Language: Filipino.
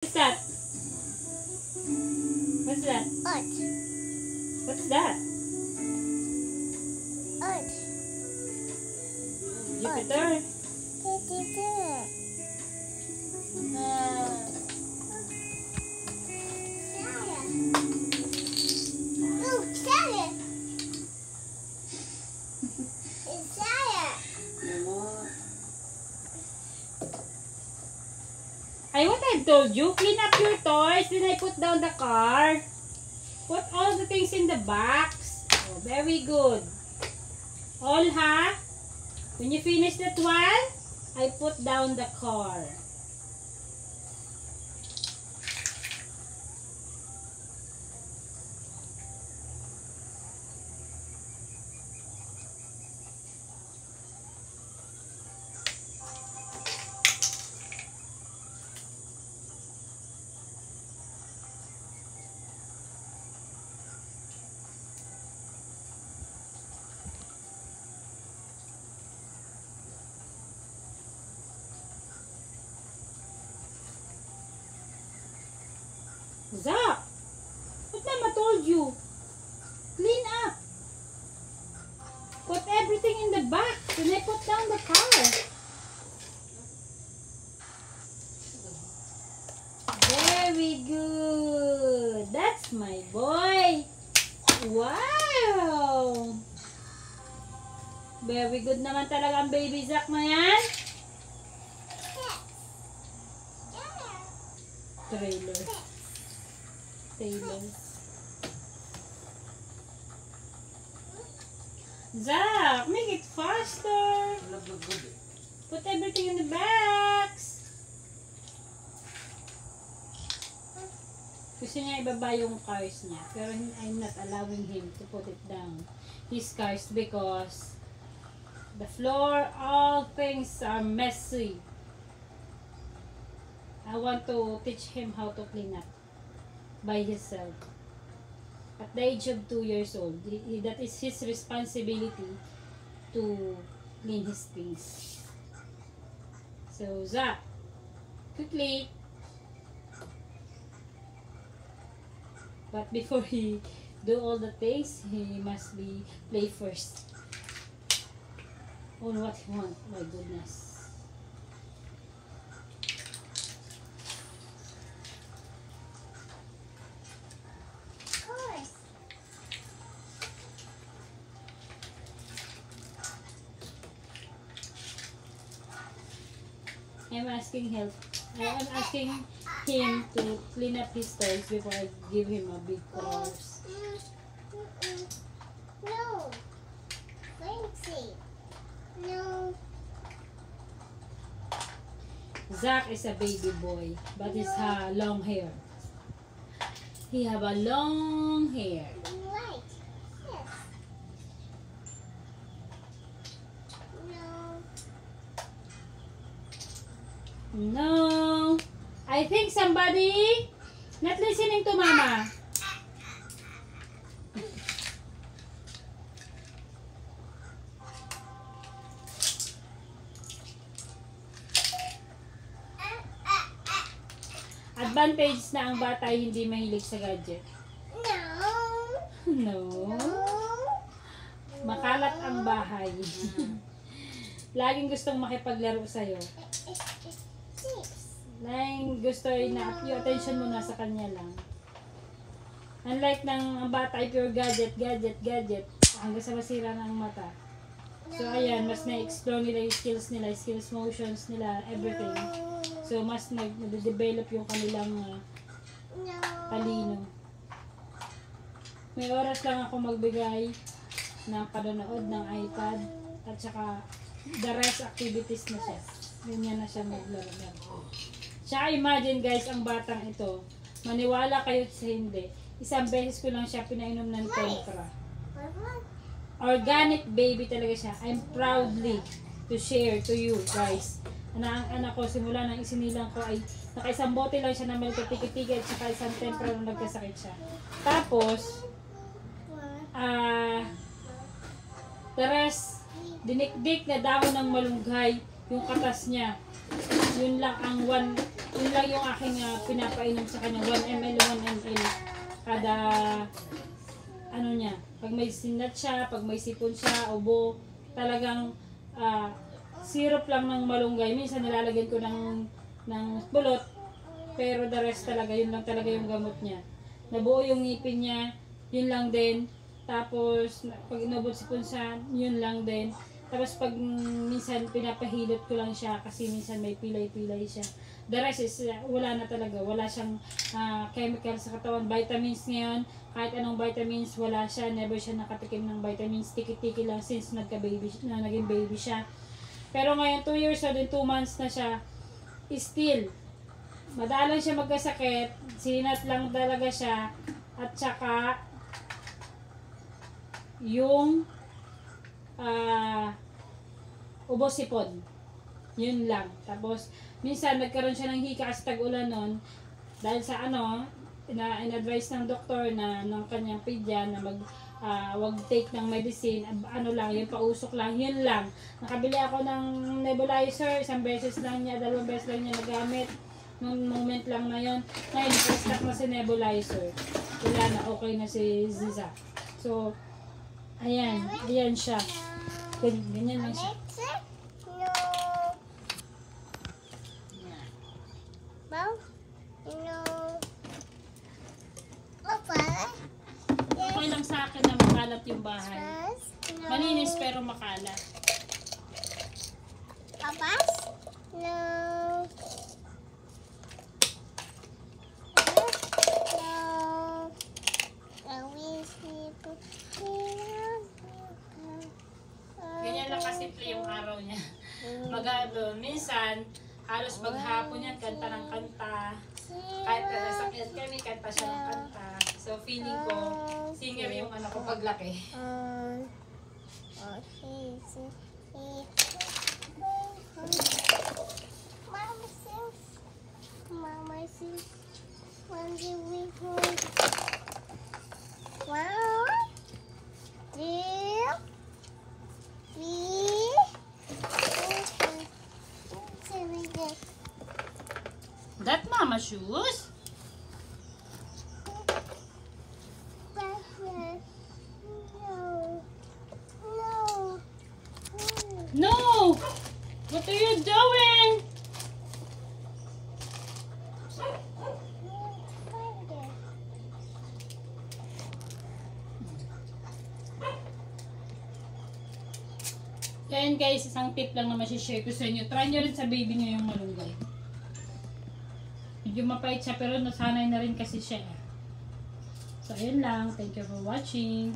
What's that? What's that? Earth. What's that? Earth. Jupiter. Jupiter. Look, Saturn. It's Saturn. I what I told you, clean up your toys, then I put down the car. Put all the things in the box. Oh, very good. All, ha? When you finish that one, I put down the car. Zach, what Mama told you? Clean up. Put everything in the box. Then I put down the car. Very good. That's my boy. Wow. Very good naman talaga ang baby Zach na yan. Trailer. Taylor. Zach, make it faster. Put everything in the box. Gusto niya ibaba yung cars niya. Pero I'm not allowing him to put it down. His cars because the floor, all things are messy. I want to teach him how to clean up by himself. At the age of 2 years old, that is his responsibility to clean his things. So, Zach, quickly. But before he do all the things, he must be play first on what he wants. My goodness. I'm asking help. I'm asking him to clean up his toys before I give him a big course. No. Fancy. No. Zach is a baby boy, but he's long hair. He have a long hair. Right. Yes. No. No. I think somebody not listening to Mama. Advantage na ang bata ay hindi mahilig sa gadget. No. No. No. Makalat ang bahay. Laging gustong makipaglaro sa'yo. Laging gusto na yung attention mo nasa kanya lang. Unlike ng ang bata ay pure gadget, hanggang sa masira na ang mata. So ayan, mas na-explore nila yung skills motions nila, everything. So mas nag-develop yung kanilang talino. May oras lang ako magbigay ng panonood ng iPad at saka the rest activities na siya. Ganyan na siya maglaro. Tsaka imagine guys, ang batang ito, maniwala kayo sa hindi, isang beses ko lang siya pinainom ng tempra. Organic baby talaga siya. I'm proudly to share to you guys. Ang anak ko, simula nang isinilang ko ay nakaisang bote lang siya na milk tikitigil at saka isang tempra nung nagkasakit siya. Tapos, the rest, dinikdik na dahon ng malunggay yung katas niya. Yun lang ang Yun lang yung aking pinapainom sa kanya. 1 ml, 1 ml. Kada, ano niya, pag may sinat siya, pag may sipon siya, ubo, talagang syrup lang ng malunggay. Minsan nilalagyan ko ng bulot, pero the rest talaga, yun lang talaga yung gamot niya. Nabuo yung ngipin niya, yun lang din. Tapos, pag inubot sipon siya, yun lang din. Tapos pag minsan pinapahilot ko lang siya kasi minsan may pilay-pilay siya. The rest is wala na talaga. Wala siyang chemical sa katawan. Vitamins ngayon, kahit anong vitamins, wala siya. Never siya nakatikim ng vitamins. Tiki-tiki lang since naging baby siya. Pero ngayon 2 years old and 2 months na siya, still, madalang siya magkasakit. Sinat lang talaga siya. At saka, yung ubos-sipon. Yun lang. Tapos, minsan nagkaroon siya ng hika kasi tag-ulan nun. Dahil sa in-advise ng doktor na ng kanyang pedya na wag take ng medicine, yung pausok lang, yun lang. Nakabili ako ng nebulizer, 1 beses lang niya, 2 beses lang niya nagamit. Nung moment lang na yun. Ngayon, nag-stock na si nebulizer. Wala na, okay na si Ziza. So, ayan siya. Ganyan lang siya. No. No. Papa. Okay lang sa akin na makalat yung bahay. Yes. No. Malinis pero makalat. Papas? No. No. I wish we could Ganyan lang kasimple yung araw niya. Minsan, halos maghapon yan, kanta ng kanta. Kahit sakit kami, kanta siya ng kanta. So feeling ko, singer yung anak ko paglaki. Mama says, when do we go? Wow. Dear. That mama shoes? No! What are you doing? Ayan guys, isang tip lang na masishare ko sa inyo. Try nyo rin sa baby nyo yung malunggay. Medyo mapait siya pero nasanay na rin kasi siya. So, ayun lang. Thank you for watching.